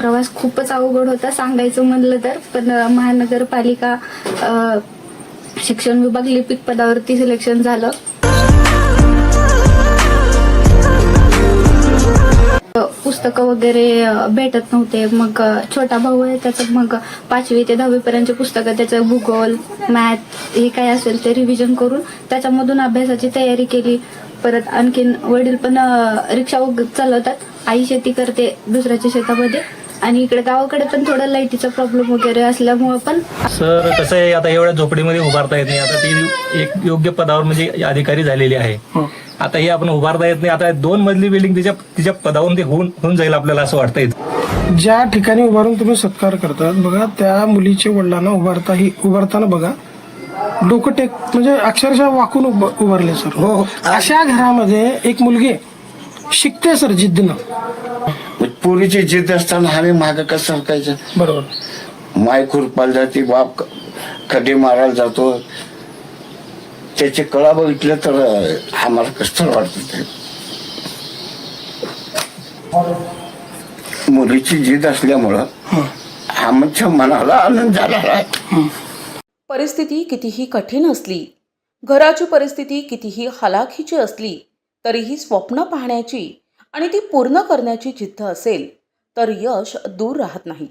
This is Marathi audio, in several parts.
प्रवास खूपच अवघड होता सांगायचं म्हणलं तर. पण महानगरपालिका शिक्षण विभाग लिपिक पदावरती सिलेक्शन झालं. पुस्तकं वगैरे भेटत नव्हते. मग छोटा भाऊ आहे त्याचं मग 5वी ते 10वी पर्यंतचे पुस्तकं, त्याचं भूगोल, मॅथ हे काय असेल ते रिव्हिजन करून त्याच्यामधून अभ्यासाची तयारी केली. परत आणखीन वडील पण रिक्षा चालवतात, आई शेती करते दुसऱ्याच्या शेतामध्ये, आणि इकडे गावाकडे पण थोडं लाईटीचा प्रॉब्लेम वगैरे असल्यामुळे पण. सर कसं आहे, आता एवढ्या झोपडीमध्ये उभारता येत नाही. आता ती एक योग्य पदावर म्हणजे अधिकारी झालेली आहे. आता हे आपण उभारता येत नाही. आता 2 मजली बिल्डिंग तिच्या पदावरून ते होऊन जाईल आपल्याला असं वाटतंय. ज्या ठिकाणी उभारून तुम्ही सत्कार करतात बघा, त्या मुलीच्या वडिलांना उभारताना बघा डोकं टेक म्हणजे अक्षरशः वाकून उभारले सर. हो, अशा घरामध्ये एक मुलगी शिकते सर जिद्दीनं. पोरीची जिद्द असताना हवे माग कसं सरकायचं. बरोबर. माय खुरपाला जाते, बाप खड्डे मारायला जातो. त्याचे कळा बघितलं तर आम्हाला कसं वाटतं. ते मुलीची जिद्द असल्यामुळं आमच्या मनाला आनंद झाला आहे. परिस्थिती कितीही कठीण असली, घराची परिस्थिती कितीही हलाखीची असली, तरीही स्वप्न पाहण्याची आणि ती पूर्ण करण्याची जिद्द असेल तर यश दूर राहत नाही.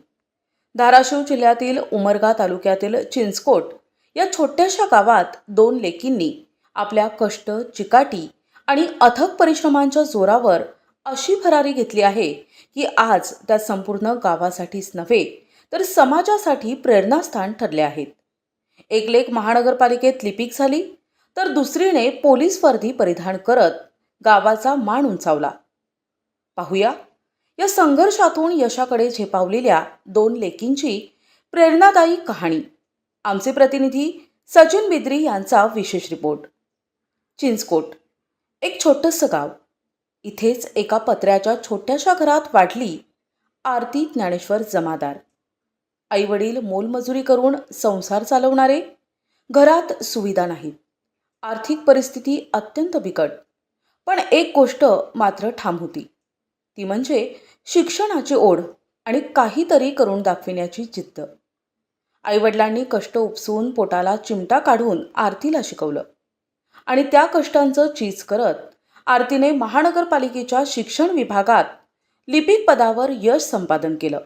धाराशिव जिल्ह्यातील उमरगा तालुक्यातील चिंचकोट या छोट्याशा गावात 2 लेकींनी आपल्या कष्ट, चिकाटी आणि अथक परिश्रमांच्या जोरावर अशी भरारी घेतली आहे की आज त्या संपूर्ण गावासाठीच नव्हे तर समाजासाठी प्रेरणास्थान ठरले आहेत. एक लेक महानगरपालिकेत लिपिक झाली तर दुसरीने पोलीस वर्दी परिधान करत गावाचा मान उंचावला. पाहूया या संघर्षातून यशाकडे झेपावलेल्या 2 लेकींची प्रेरणादायी कहाणी. आमचे प्रतिनिधी सचिन बिद्री यांचा विशेष रिपोर्ट. चिंचकोट एक छोटंसं गाव. इथेच एका पत्र्याच्या छोट्याशा घरात वाढली आरती ज्ञानेश्वर जमादार. आईवडील मोलमजुरी करून संसार चालवणारे. घरात सुविधा नाहीत. आर्थिक परिस्थिती अत्यंत बिकट. पण एक गोष्ट मात्र ठाम होती, ती म्हणजे शिक्षणाची ओढ आणि काहीतरी करून दाखविण्याची जिद्द. आईवडिलांनी कष्ट उपसून पोटाला चिमटा काढून आरतीला शिकवलं आणि त्या कष्टांचं चीज करत आरतीने महानगरपालिकेच्या शिक्षण विभागात लिपिक पदावर यश संपादन केलं.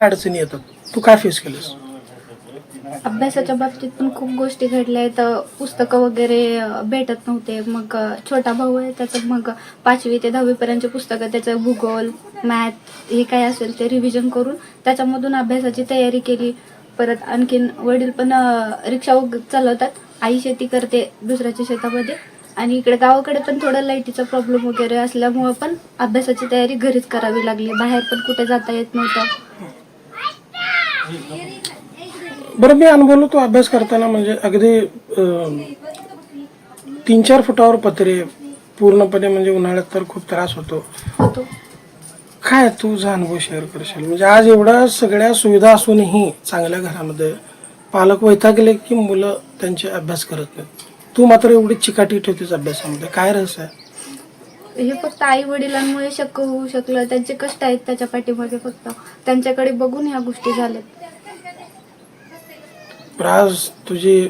अडचणी येतात, तू काय फेस केलंस? अभ्यासाच्या बाबतीत पण खूप गोष्टी घडल्या आहेत. पुस्तकं वगैरे भेटत नव्हते. मग छोटा भाऊ आहे त्याचं मग 5वी ते 10वी पर्यंतचे पुस्तकं, त्याचं भूगोल, मॅथ हे काय असेल ते रिव्हिजन करून त्याच्यामधून अभ्यासाची तयारी केली. परत आणखीन वडील पण रिक्षा चालवतात, आई शेती करते दुसऱ्याच्या शेतामध्ये, आणि इकडे गावाकडे पण थोडं लाईटीचा प्रॉब्लेम वगैरे असल्यामुळे पण अभ्यासाची तयारी घरीच करावी लागली. बाहेर पण कुठे जाता येत नव्हतं. बरं, मी अनुभवलो तो अभ्यास करताना म्हणजे अगदी 3-4 फुटावर पत्रे पूर्णपणे, म्हणजे उन्हाळ्यात तर खूप त्रास होतो. काय तुझा अनुभव शेअर करशील? म्हणजे आज एवढ्या सगळ्या सुविधा असूनही चांगल्या घरामध्ये पालक वैतागले की मुलं त्यांचे अभ्यास करत नाहीत. तू मात्र एवढी चिकाटी ठेवतेस अभ्यासामध्ये, काय रहस्य आहे? हे फक्त आई वडिलांमुळे शक्य होऊ शकलं. त्यांचे कष्ट आहेत त्याच्या पाठीमागे, फक्त त्यांच्याकडे बघून ह्या गोष्टी झाल्यात. आज तुझी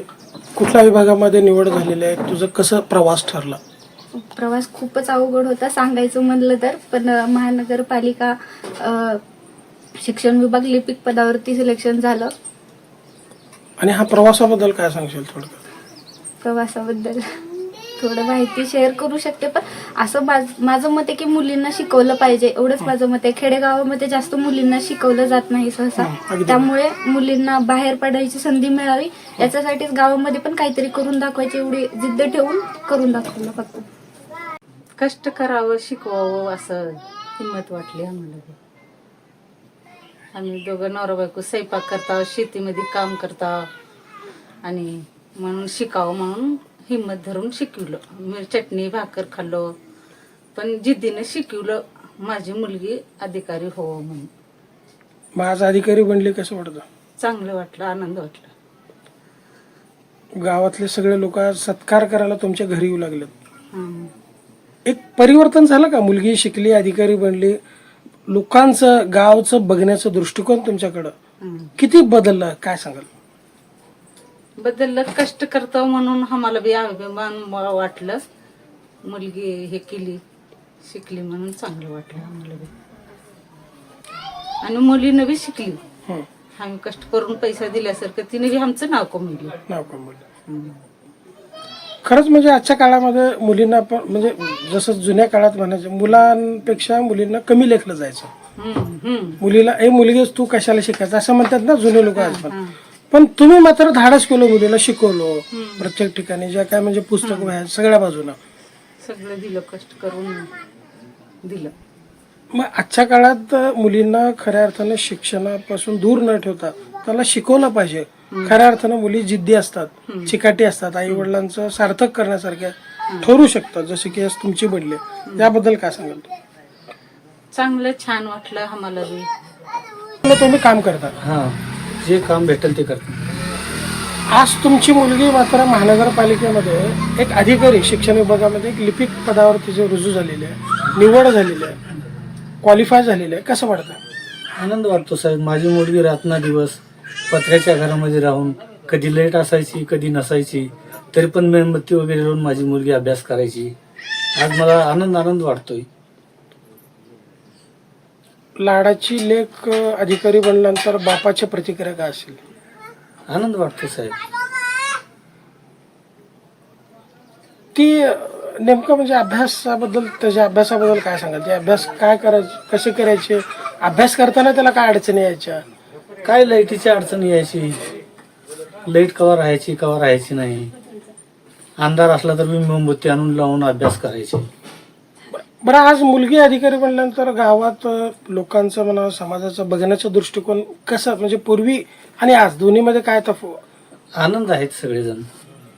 कुठल्या विभागामध्ये निवड झालेली आहे? तुझं कसं प्रवास ठरला? प्रवास खूपच अवघड होता सांगायचं म्हणलं तर. पण महानगरपालिका शिक्षण विभाग लिपिक पदावरती सिलेक्शन झालं. आणि हा प्रवासाबद्दल काय सांगशील? थोडं प्रवासाबद्दल थोडं माहिती शेअर करू शकते. पण असं माझं मत आहे की मुलींना शिकवलं पाहिजे, एवढंच माझं मत आहे. खेडेगावामध्ये जास्त मुलींना शिकवलं जात नाही सहसा, त्यामुळे मुलींना बाहेर पडायची संधी मिळावी याच्यासाठीच गावामध्ये पण काहीतरी करून दाखवायची एवढी जिद्द ठेवून करून दाखवलं. फक्त कष्ट करावं, शिकवावं असं हिंमत वाटली आम्हाला. आम्ही दोघं नवरा बायको स्वयंपाक करता, शेतीमध्ये काम करता, आणि म्हणून शिकावं म्हणून हिंमत धरून शिकवलं. मी चटणी भाकर खाल्लो, पण जिद्दीने शिकवलं माझी मुलगी अधिकारी हो म्हणून. माझा अधिकारी बनले कसं वाटतं? चांगलं वाटलं, आनंद वाटला. गावातले सगळे लोक सत्कार करायला तुमच्या घरी येऊ लागलेत. एक परिवर्तन झालं का? मुलगी शिकली, अधिकारी बनली, लोकांचं गावचं बघण्याचं दृष्टिकोन तुमच्याकडं किती बदललं काय सांगाल? बदललं, कष्ट करतो म्हणून आम्हाला बी अभिमान वाटलं. मुलगी हे केली, शिकली म्हणून चांगलं वाटलं आम्हाला बी. आणि मुलीनं बी शिकली. हं. आम्ही कष्ट करून पैसा दिल्यासारखं तिने बी आमचं नाव कमवलं. नाव कमवलं. खरंच म्हणजे आजच्या काळामध्ये मुलींना पण म्हणजे जसं जुन्या काळात म्हणायचं मुलांपेक्षा मुलींना कमी लेखलं जायचं. मुलीला ए मुलगीच तू कशाला शिकायचं असं म्हणतात ना जुने लोक आज पण तुम्ही मात्र धाडस केलं, मुलीला शिकवलो प्रत्येक ठिकाणी ज्या काय म्हणजे पुस्तक वह्या सगळ्या बाजूला सगळं दिलं, कष्ट करून दिलं. मग आजच्या काळात मुलींना खऱ्या अर्थानं शिक्षणापासून दूर न ठेवता त्याला शिकवलं पाहिजे. खऱ्या अर्थानं मुली जिद्दी असतात, चिकाटी असतात, आई वडिलांचं सार्थक करण्यासारख्या ठरू शकतात, जसे की आज तुमची बनले. याबद्दल काय सांगाल? चांगलं छान वाटलं आम्हाला बी. मग तुम्ही काम करता, हां, जे काम भेटेल ते करतो. आज तुमची मुलगी मात्र महानगरपालिकेमध्ये एक अधिकारी शिक्षण विभागामध्ये एक लिपिक पदावर तिचे रुजू झालेले आहे, निवड झालेली आहे, क्वालिफाय झालेले आहे. कसं वाटतं? आनंद वाटतो साहेब. माझी मुलगी रात्रदिवस पत्र्याच्या घरामध्ये राहून कधी लाईट असायची कधी नसायची तरी पण मेणबत्ती वगैरे लावून माझी मुलगी अभ्यास करायची. आज मला आनंद वाटतोय. लाडाची लेक अधिकारी बनल्यानंतर बापाची प्रतिक्रिया काय असेल? आनंद वाटतो साहेब. ती नेमकं म्हणजे अभ्यासाबद्दल, त्याच्या अभ्यासाबद्दल काय सांगाल? ते अभ्यास काय करायचे, कसे करायचे, अभ्यास करताना त्याला काय अडचणी यायच्या? काय लाईटीची अडचण यायची, लाईट कवा राहायची नाही. अंधार असला तर मी मेणबत्ती आणून लावून अभ्यास करायचे. बरं, आज मुलगी अधिकारी बनल्यानंतर गावात लोकांचं म्हणा समाजाचं बघण्याचा दृष्टिकोन कसा म्हणजे पूर्वी आणि आज दोन्हीमध्ये काय आनंद आहेत सगळेजण.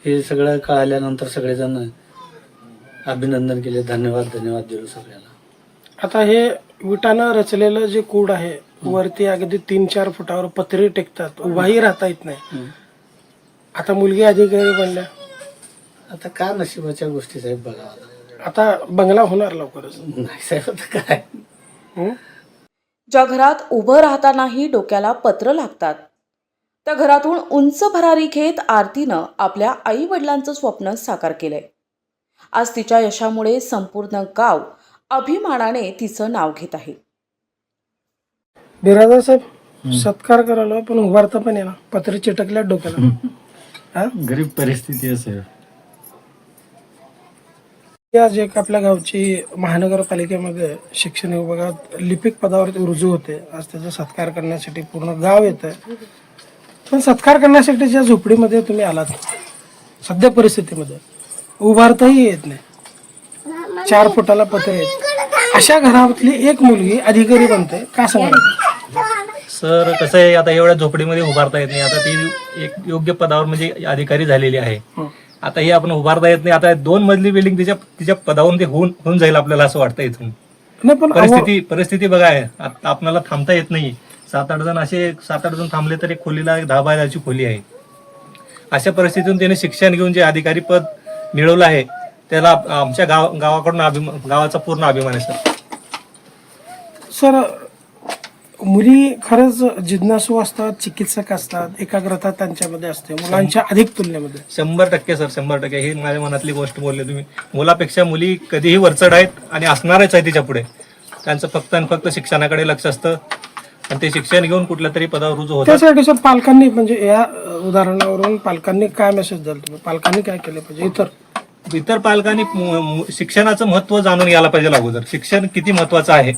हे सगळं कळाल्यानंतर सगळेजण अभिनंदन केले, धन्यवाद दिलो सगळ्याला. आता हे विटानं रचलेलं जे कूड आहे वरती अगदी 3-4 फुटावर पत्रे टेकतात, उभाही राहता येत नाही. आता मुलगी अधिकारी बनल्या, आता का नशिबाच्या गोष्टी साहेब बघा. आता बंगला होणार लवकरच. नाही साहेब, आता काय. ज्या घरात उभं राहतानाही डोक्याला पत्र लागतात त्या घरातून उंच भरारी घेत आरतीनं आपल्या आई वडिलांचं स्वप्न साकार केलंय. आज तिच्या यशामुळे संपूर्ण गाव अभिमानाने तिचं नाव घेत आहे. बिराजदार साहेब, सत्कार करायला पण उभारता पण आहे ना, पत्रे चिटकल्या डोक्याला. हा, गरीब परिस्थिती असेल. आज एक आपल्या गावची महानगरपालिकेमध्ये शिक्षण विभागात लिपिक पदावरती रुजू होते. आज त्याचा सत्कार करण्यासाठी पूर्ण गाव येत आहे. पण सत्कार करण्यासाठी ज्या झोपडीमध्ये तुम्ही आलात सध्या परिस्थितीमध्ये उभारताही येत नाही, 4 फुटाला पत्रे आहेत, अशा घरातली एक मुलगी अधिकारी बनते, काय सांगाल? सर कसं आहे, आता एवढ्या झोपडीमध्ये उभारता येत नाही. आता ती एक योग्य पदावर म्हणजे अधिकारी झालेली आहे. आता हे आपण उभारता येत नाही. आता 2 मजली बिल्डिंग तिच्या पदावरून ते होऊन जाईल आपल्याला असं वाटतं इथून. नाही पण परिस्थिती बघा आहे, आपल्याला थांबता येत नाही. 7-8 जण थांबले तर एक खोलीला 10 बाय 10ची खोली आहे. अशा परिस्थितीतून त्याने शिक्षण घेऊन जे अधिकारी पद मिळवलं आहे त्याला आमच्या गावाकडून गावाचा पूर्ण अभिमान आहे सर. मुली खरंच जिज्ञासू असतात, चिकित्सक असतात, एकाग्रता त्यांच्यामध्ये असते मुलांच्या अधिक तुलनेमध्ये. 100% सर, 100%. ही माझ्या मनातली गोष्ट बोलली तुम्ही. मुलापेक्षा मुली कधीही वरचढ आहेत आणि असणारच आहे तिच्या पुढे. त्यांचं फक्त आणि फक्त शिक्षणाकडे लक्ष असतं आणि ते शिक्षण घेऊन कुठल्या तरी पदावर रुजू होतात. त्यासाठी सर पालकांनी म्हणजे या उदाहरणावरून पालकांनी काय मेसेज द्याल तुम्ही? पालकांनी काय केलं पाहिजे? इतर पालकांनी शिक्षणाचं महत्व जाणून घ्यायला पाहिजे अगोदर. शिक्षण किती महत्वाचं आहे,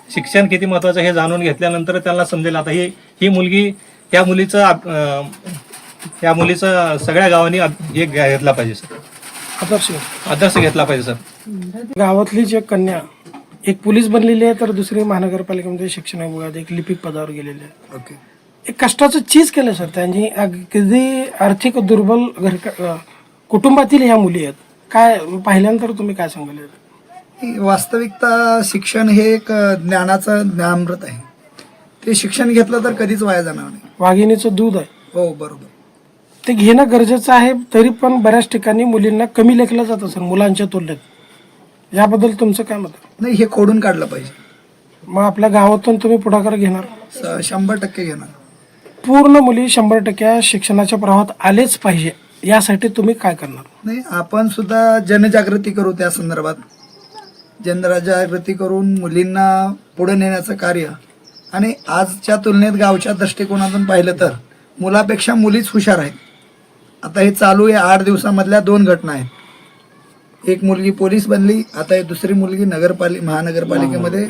शिक्षण किती महत्वाचं हे जाणून घेतल्यानंतर त्यांना समजेल. आता ही मुलगी त्या मुलीचं सगळ्या गावांनी एक घेतला पाहिजे सर, आदर्श घेतला पाहिजे सर. गावातली जी कन्या एक पोलीस बनलेली आहे तर दुसरी महानगरपालिकेमध्ये शिक्षण विभागात एक लिपिक पदावर गेलेली आहे. ओके, एक कष्टाचं चीज केलं सर त्यांनी. अगदी आर्थिक दुर्बल कुटुंबातील ह्या मुली आहेत. काय पाहिल्यानंतर तुम्ही काय सांगाल? वास्तविकता शिक्षण हे एक ज्ञानाचं ज्ञानामृत आहे. ते शिक्षण घेतलं तर कधीच वाया जाणार नाही. वाघिणीचं दूध आहे. हो, बरोबर. ते घेणं गरजेचं आहे. तरी पण बऱ्याच ठिकाणी मुलींना कमी लेखलं जातं सर मुलांच्या तुलनेत. याबद्दल तुमचं काय मत? नाही, हे खोडून काढलं पाहिजे. मग आपल्या गावातून तुम्ही पुढाकार घेणार? 100% घेणार. पूर्ण मुली 100% शिक्षणाच्या प्रवाहात आलेच पाहिजे यासाठी तुम्ही काय करणार? नाही, आपण सुद्धा जनजागृती करू त्या संदर्भात. जनजागृती करून मुलींना पुढे नेण्याचं कार्य. आणि आजच्या तुलनेत गावच्या दृष्टिकोनातून पाहिलं तर मुलापेक्षा मुलीच हुशार आहेत. आता हे चालू आहे 8 दिवसामधल्या 2 घटना आहेत. एक मुलगी पोलीस बनली, आता एक दुसरी मुलगी महानगरपालिकेमध्ये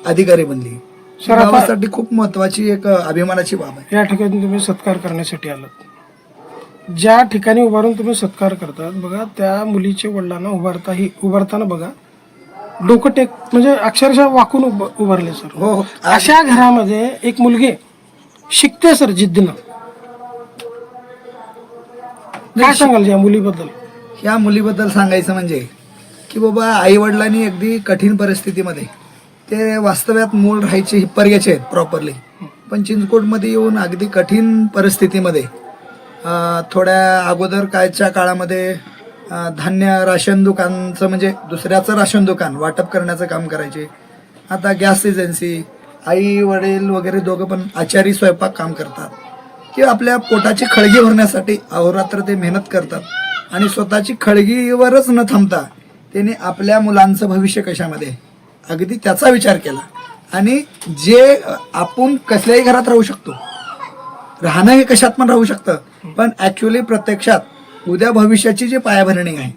अधिकारी बनली. सर, आता- गावासाठी खूप महत्वाची एक अभिमानाची बाब आहे. या ठिकाणी तुम्ही सत्कार करण्यासाठी आलात. ज्या ठिकाणी उभारून तुम्ही सत्कार करतात बघा, त्या मुलीच्या वडिलांना उभारताना बघा डोकं टेक म्हणजे अक्षरशः वाकून उभारले सर. हो हो. अशा घरामध्ये एक मुलगी शिकते सर जिद्दीनं. काय सांगाल या मुलीबद्दल? ह्या मुलीबद्दल सांगायचं म्हणजे की बाबा आई वडिलांनी अगदी कठीण परिस्थितीमध्ये ते वास्तव्यात मूळ राहायचे पर्यायचे आहेत प्रॉपरली, पण चिंचकोटमध्ये येऊन अगदी कठीण परिस्थितीमध्ये थोड्या अगोदर कालच्या काळामध्ये धान्य राशन दुकानचं म्हणजे दुसऱ्याचं राशन दुकान वाटप करण्याचं काम करायचे. आता गॅस एजन्सी, आई वडील वगैरे दोघं पण आचारी स्वयंपाक काम करतात किंवा आपल्या पोटाची खळगी भरण्यासाठी अहोरात्र ते मेहनत करतात. आणि स्वतःची खळगीवरच न थांबता त्यांनी आपल्या मुलांचं भविष्य कशामध्ये अगदी त्याचा विचार केला. आणि जे आपण कसल्याही घरात राहू शकतो, राहणं हे कशात पण राहू शकतं, पण ॲक्च्युली प्रत्यक्षात उद्या भविष्याची जी पायाभरणी आहे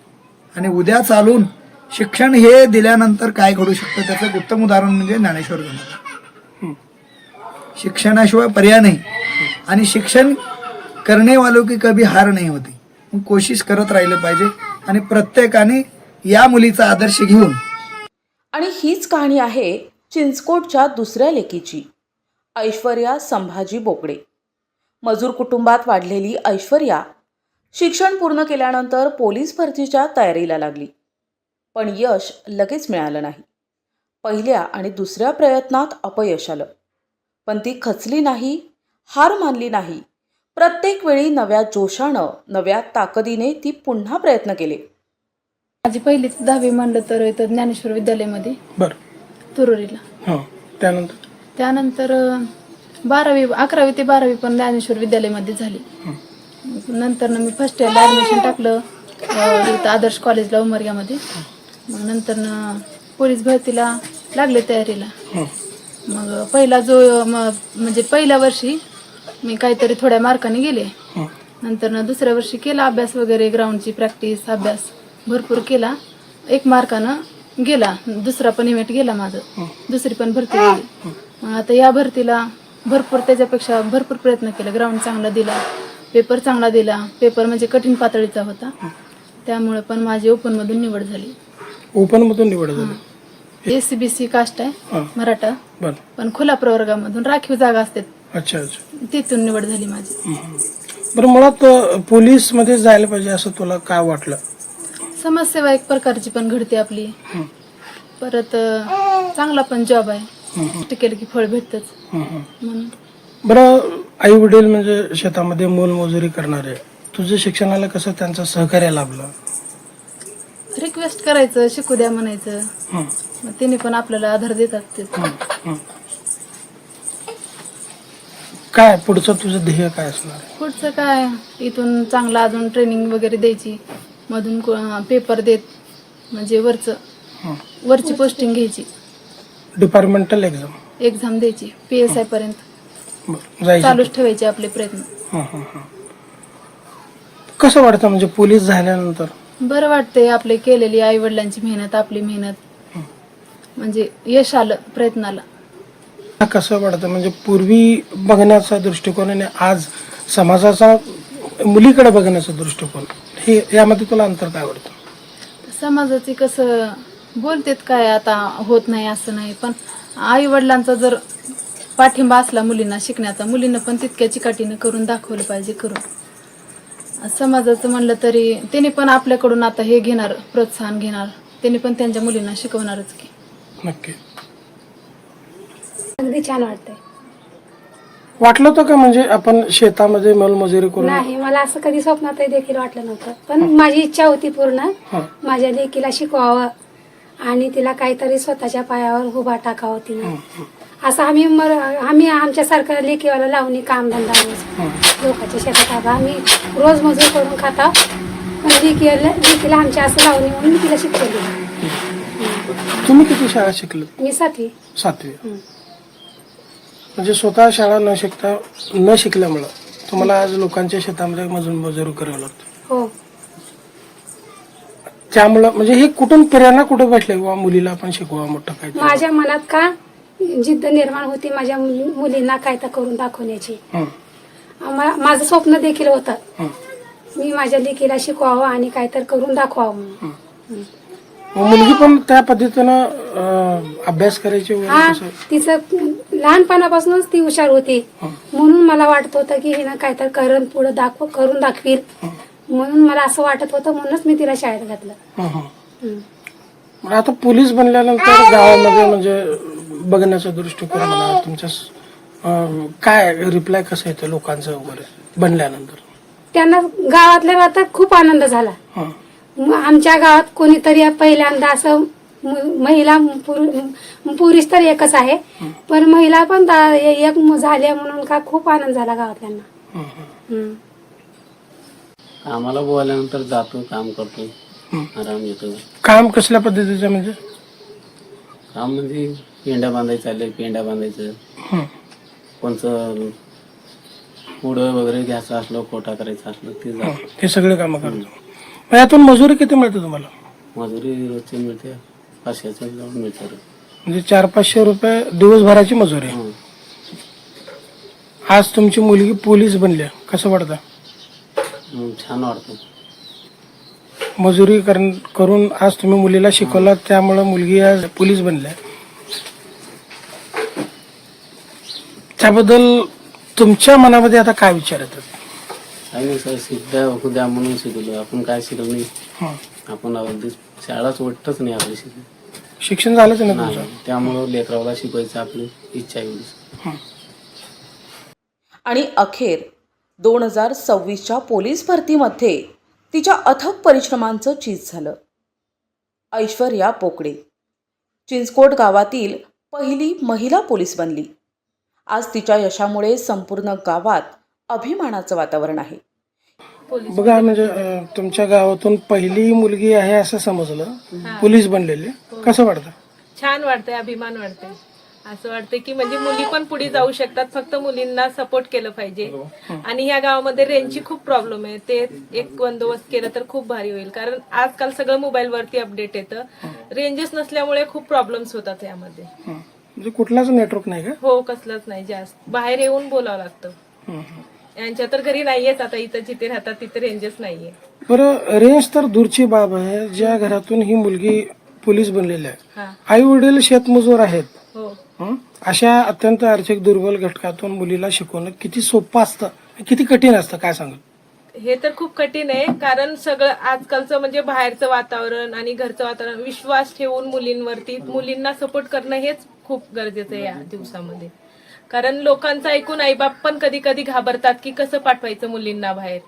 आणि उद्या चालून शिक्षण हे दिल्यानंतर काय घडू शकतं त्याचं एक उत्तम उदाहरण म्हणजे ज्ञानेश्वर ज्ञानेश्वर. शिक्षणाशिवाय पर्याय नाही आणि शिक्षण करणे वालों की कभी हार नाही होती. कोशिश करत राहिलं पाहिजे आणि प्रत्येकाने या मुलीचा आदर्श घेऊन. आणि हीच कहाणी आहे चिंचकोटच्या दुसऱ्या लेकीची, ऐश्वर्या संभाजी बोकडे. मजूर कुटुंबात वाढलेली ऐश्वर्या शिक्षण पूर्ण केल्यानंतर पोलीस भरतीच्या तयारीला लागली, पण यश लगेच मिळालं नाही. पहिल्या आणि दुसऱ्या प्रयत्नात अपयश आलं, पण ती खचली नाही, हार मानली नाही. प्रत्येक वेळी नव्या जोशानं, नव्या ताकदीने ती पुन्हा प्रयत्न केले. माझी पहिली ते 10वी म्हणलं तर इथं ज्ञानेश्वर विद्यालयामध्ये बरं. तुरोरीला. हो. त्यानंतर 11वी ते 12वी पण ज्ञानेश्वर विद्यालयामध्ये झाली. नंतर मी फर्स्ट इयरला ॲडमिशन टाकलं इथं आदर्श कॉलेजला उमरग्यामध्ये. मग नंतर पोलीस भरतीला लागले तयारीला. मग म्हणजे पहिल्या वर्षी मी काहीतरी थोड्या मार्काने गेले. नंतर दुसऱ्या वर्षी केला अभ्यास वगैरे, ग्राउंडची प्रॅक्टिस अभ्यास भरपूर केला. 1 मार्कानं गेला. दुसरा पण इव्हेंट गेला माझं, दुसरी पण भरती गेली. मग आता या भरतीला त्याच्यापेक्षा भरपूर प्रयत्न केला. ग्राउंड चांगला दिला, पेपर चांगला दिला. पेपर म्हणजे कठीण पातळीचा होता, त्यामुळे पण माझी ओपनमधून निवड झाली. ओपनमधून निवड झाली. SCBC कास्ट आहे, मराठा, बरं. पण खुला प्रवर्गामधून राखीव जागा असतात, अच्छा अच्छा. तिथून निवड झाली माझी. बरं, मुळात पोलीस मध्ये जायला पाहिजे असं तुला काय वाटलं? समाजसेवा एक प्रकारची पण घडते आपली, परत चांगला पण जॉब आहे, केलं की फळ भेटतच म्हणून. बरं, आई वडील म्हणजे शेतामध्ये मोलमजुरी करणारे, तुझं शिक्षणाला कसं त्यांचं सहकार्य लाभलं? रिक्वेस्ट करायचं, शिकू द्या म्हणायचं, मग तिने पण आपल्याला आधार देतात. ते काय पुढचं तुझं ध्येय काय असणार? पुढचं काय, इथून चांगला अजून ट्रेनिंग वगैरे द्यायची, मधून पेपर देत म्हणजे वरची पोस्टिंग घ्यायची, डिपार्टमेंटल एक्झाम द्यायची, PSI पर्यंत जायचं. चालूच ठेवायचे आपले प्रयत्न. कसं वाटतं म्हणजे पोलीस झाल्यानंतर? बरं वाटतंय, आपले केलेली आई वडिलांची मेहनत, आपली मेहनत म्हणजे यश आलं प्रयत्नाला. कसं वाटतं म्हणजे पूर्वी बघण्याचा दृष्टिकोन आणि आज समाजाचा मुलीकडे बघण्याचा दृष्टिकोन, हे यामध्ये तुला अंतर काय वाटतं? समाजाचे कसं बोलतेत काय, आता होत नाही असं नाही, पण आई वडिलांचा जर पाठिंबा असला मुलींना शिकण्याचा, मुलींना पण तितक्या चिकाटीनं करून दाखवलं पाहिजे. समाजाचं म्हणलं तरी त्याने पण आपल्याकडून आता हे घेणार, प्रोत्साहन घेणार, त्याने पण त्यांच्या मुलींना शिकवणारच की. नक्की. अगदी छान वाटतंय. वाटलं होतं का म्हणजे आपण शेतामध्ये मोलमजुरी करून? नाही, मला असं कधी स्वप्नातही देखील वाटलं नव्हतं, पण माझी इच्छा होती पूर्ण माझ्या लेकीला शिकवावं आणि तिला काहीतरी स्वतःच्या पायावर उभा टाकावं तिने असं आम्ही आमच्यासारखं लेकीवाला लावणी कामधंदा रोज लोकांच्या शेतात आता आम्ही रोज मजूर करून खाता पण लेकीला आमच्या असं लावणी म्हणून मी तिला शिकवली. तुम्ही किती शाळा शिकलात? मी 7वी. 7वी. म्हणजे स्वतः शाळा न शिकल्यामुळं तुम्हाला आज लोकांच्या शेतामध्ये मजुरी करावं लागतं. हो. त्यामुळं म्हणजे हे कुठून प्रेरणा कुठं भेटली किंवा मुलीला आपण शिकवा मोठं काय? माझ्या मनात का जिद्द निर्माण होती माझ्या मुलींना काय तर करून दाखवण्याची. माझं स्वप्न देखील होतं मी माझ्या लेकीला शिकवावं आणि काय तर करून दाखवावं म्हणून. मुलगी पण त्या पद्धतीनं अभ्यास करायची वगैरे हा कसं? तिचं लहानपणापासूनच ती हुशार होती म्हणून मला वाटत होतं की हिनं काय तर पुढे करून दाखवील म्हणून मला असं वाटत होतं म्हणूनच मी तिला शाळेत घातलं. मग आता पोलीस बनल्यानंतर गावामध्ये म्हणजे बघण्याचा दृष्टिकोन म्हणा तुमच्या काय रिप्लाय कसं येतं लोकांचं वगैरे बनल्यानंतर? त्यांना गावातल्या गावात खूप आनंद झाला. आमच्या गावात कोणीतरी पहिल्यांदा असं महिला पुरुष तर एकच आहे पण महिला पण एक झाल्या म्हणून का खूप आनंद झाला गावातल्यांना. आम्हाला बोलल्यानंतर जातो काम करतो आराम येतो. काम कसल्या पद्धतीचं म्हणजे? काम म्हणजे पेंड्या बांधायचं चाललंय पेंड्या बांधायचं कोणचं पुढं वगैरे घ्यायचं असलं कोटा करायचं असलं ते जातो. हे सगळे काम करतो. यातून मजुरी किती मिळते तुम्हाला? मजुरी रोजची मिळते 500 जाऊन मिळते. म्हणजे 400-500 रुपये दिवसभराची मजुरी. आज तुमची मुलगी पोलीस बनल्या कसं वाटतं? छान वाटतं. मजुरी करून आज तुम्ही मुलीला शिकवलात त्यामुळे मुलगी आज पोलीस बनल्या त्याबद्दल तुमच्या मनामध्ये आता काय विचार येतात? काही नाही सर शिकद्या म्हणून शिकलो आपण काय शिकलो नाही. आपण अगदी शाळाच वाटतच नाही आपली शिक्षण झालंच ना तुमचं? त्यामुळं लेकराला शिकवायचं आपली इच्छा एवढीच. आणि अखेर 2026च्या पोलीस भरतीमध्ये तिच्या अथक परिश्रमांचं चीज झालं. ऐश्वर्या पोकडे चिंचकोट गावातील पहिली महिला पोलीस बनली. आज तिच्या यशामुळे संपूर्ण गावात अभिमानाचं वातावरण आहे. बघा म्हणजे तुमच्या गावातून पहिली मुलगी आहे असं समजलं पोलीस बनलेली कसं वाटतं? छान वाटतंय अभिमान वाटतंय असं वाटतंय की म्हणजे मुली पण पुढे जाऊ शकतात फक्त मुलींना सपोर्ट केलं पाहिजे. आणि ह्या गावामध्ये रेंजची खूप प्रॉब्लेम आहे ते एक बंदोबस्त केलं तर खूप भारी होईल कारण आजकाल सगळं मोबाईल वरती अपडेट येतं रेंजेस नसल्यामुळे खूप प्रॉब्लेम्स होतात यामध्ये. म्हणजे कुठलाच नेटवर्क नाही का? हो कसलंच नाही जास्त बाहेर येऊन बोलावं लागतं. यांच्या तर घरी नाहीयेच आता इथं जिथे राहतात तिथे रेंजेस नाहीये. बरं रेंज तर दूरची बाब आहे ज्या घरातून ही मुलगी पोलीस बनलेली आहे आई वडील शेतमजूर आहेत. अशा अत्यंत आर्थिक दुर्बल घटकातून मुलीला शिकवणं किती सोपं असतं किती कठीण असतं काय सांगू? हे तर खूप कठीण आहे कारण सगळं आजकालचं म्हणजे बाहेरचं वातावरण आणि घरचं वातावरण विश्वास ठेवून मुलींवरती मुलींना सपोर्ट करणं हेच खूप गरजेचं आहे या दिवसामध्ये. कारण लोकांचं ऐकून आईबाप पण कधी कधी घाबरतात की कसं पाठवायचं मुलींना बाहेर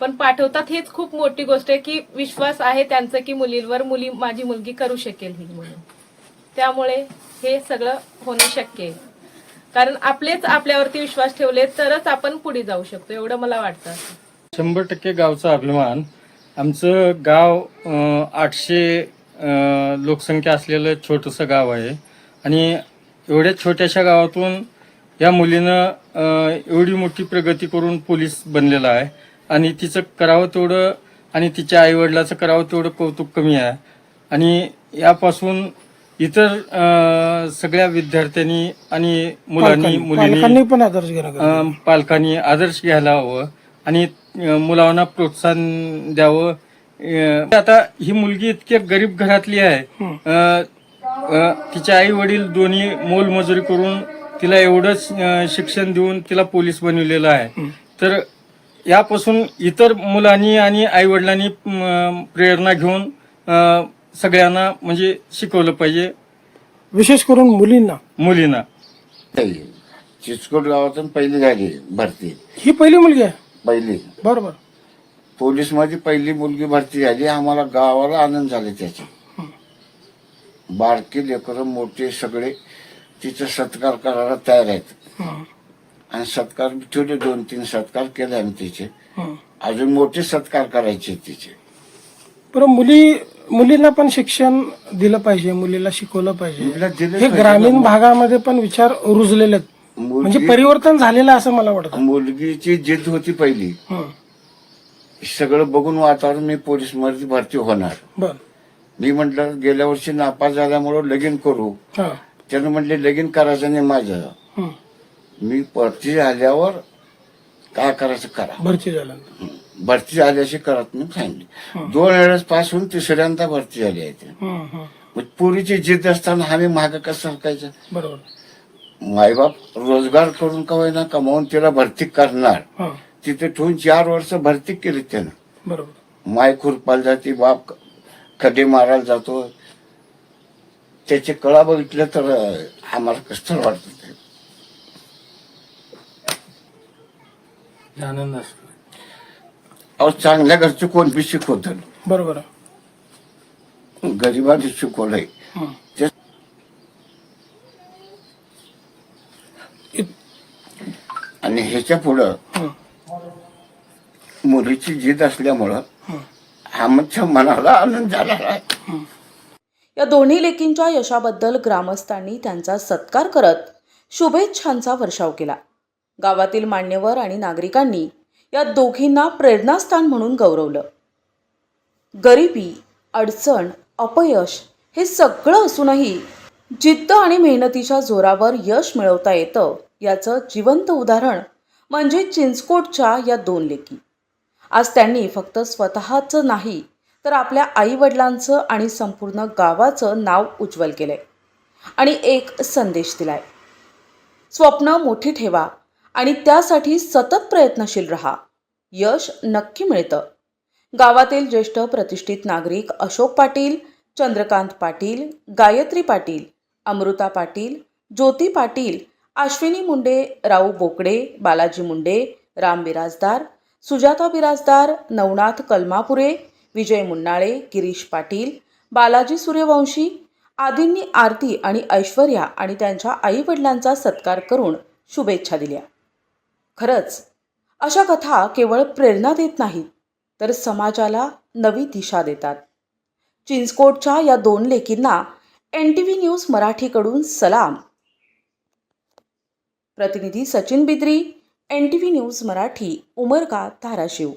पण पाठवतात हेच खूप मोठी गोष्ट आहे की विश्वास आहे त्यांचं की मुलींवर माझी मुलगी करू शकेल ही म्हणून. त्यामुळे हे सगळं होणं शक्य आहे कारण आपलेच आपल्यावरती विश्वास ठेवले तरच आपण पुढे जाऊ शकतो एवढं मला वाटतं. 100% गावचा अभिमान. आमचं गाव 800 लोकसंख्या असलेलं छोटंसं गाव आहे आणि एवढ्या छोट्याशा गावातून या मुलीनं एवढी मोठी प्रगती करून पोलीस बनलेला आहे आणि तिचं करावं तेवढं आणि तिच्या आईवडिलाचं करावं तेवढं कौतुक कमी आहे. आणि यापासून इतर सगळ्या विद्यार्थ्यांनी आणि मुलांनी मुलींनी पण आदर्श घ्यायला पालकांनी आदर्श घ्यायला हवं आणि मुलांना प्रोत्साहन द्यावं. आता ही मुलगी इतकी गरीब घरातली आहे तिचे आई वडील दोन्ही मोलमजुरी करून तिला एवढंच शिक्षण देऊन तिला पोलीस बनवलेलं आहे. तर यापासून इतर मुलांनी आणि आई वडिलांनी प्रेरणा घेऊन सगळ्यांना म्हणजे शिकवलं पाहिजे विशेष करून मुलींना. चिचकोट गावातून पहिली झाली भरती. ही पहिली मुलगी आहे? पहिली. बरोबर. पोलीस मध्ये पहिली मुलगी भरती झाली आम्हाला गावाला आनंद झाला त्याचा. बारकी लेकरं मोठे सगळे तिचा सत्कार करायला तयार आहेत. आणि सत्कार छोटे 2-3 सत्कार केले आम्ही तिचे. अजून मोठे सत्कार करायचे तिचे. बरं, मुलींना पण शिक्षण दिलं पाहिजे, मुलीला शिकवलं पाहिजे. मुलीला दिलं हे पाहिजे. ग्रामीण भागामध्ये पण विचार रुजलेले आहेत, म्हणजे परिवर्तन झालेलं असं मला वाटतं. मुलगीची जिद्द होती पहिली. सगळं बघून वातावरण मी पोलीस मध्ये भरती होणार. बर. मी म्हटलं गेल्या वर्षी नापास झाल्यामुळं लगीन करू. त्यानं म्हटले लगीन करायचं नाही माझं. मी भरती झाल्यावर काय करायचं करा. भरती झाल्यानंतर भरती झाल्याशी करत मी सांगितली. 2 वेळेस पासून 3ऱ्यांदा भरती झाली आहे ते. मग पोरीची जिद्द असताना आम्ही मागं कसं सरकायचं. बरोबर. मायबाप रोजगार करून का होईना कमावून तिला भरती करणार. तिथे ठेवून 4 वर्ष भरती केली त्यानं. बरोबर. माय खुरपायला जाते, बाप खडे मारायला जातो. त्याचे कळा बघितलं तर आम्हाला कसं वाटत. आनंद असतो. अहो, चांगल्या घरचे कोण बी शिकवत. बरोबर. गरिबांनी शिकवलंय. आणि ह्याच्या पुढं मुलीची जिद असल्यामुळं आमच्या मनाला आनंद झाला आहे. या दोन्ही लेकींच्या यशाबद्दल ग्रामस्थांनी त्यांचा सत्कार करत शुभेच्छांचा वर्षाव केला. गावातील मान्यवर आणि नागरिकांनी या दोघींना प्रेरणास्थान म्हणून गौरवलं. गरिबी, अडचण, अपयश हे सगळं असूनही जिद्द आणि मेहनतीच्या जोरावर यश मिळवता येतं याचं जिवंत उदाहरण म्हणजे चिंचकोटच्या या 2 लेकी. आज त्यांनी फक्त स्वतःचं नाही तर आपल्या आईवडिलांचं आणि संपूर्ण गावाचं नाव उज्ज्वल केलंय आणि एक संदेश दिलाय. स्वप्न मोठी ठेवा आणि त्यासाठी सतत प्रयत्नशील रहा. यश नक्की मिळतं. गावातील ज्येष्ठ प्रतिष्ठित नागरिक अशोक पाटील, चंद्रकांत पाटील, गायत्री पाटील, अमृता पाटील, ज्योती पाटील, अश्विनी मुंडे, राऊ बोकडे, बालाजी मुंडे, राम बिराजदार, सुजाता बिराजदार, नवनाथ कलमापुरे, विजय मुन्नाळे, गिरीश पाटील, बालाजी सूर्यवंशी आदींनी आरती आणि ऐश्वर्या आणि त्यांच्या आईवडिलांचा सत्कार करून शुभेच्छा दिल्या. खरंच अशा कथा केवळ प्रेरणा देत नाहीत तर समाजाला नवी दिशा देतात. चिंचकोटच्या या 2 लेकींना NTV न्यूज मराठीकडून सलाम. प्रतिनिधी सचिन बिद्री, NTV न्यूज मराठी, उमरगा, धाराशिव.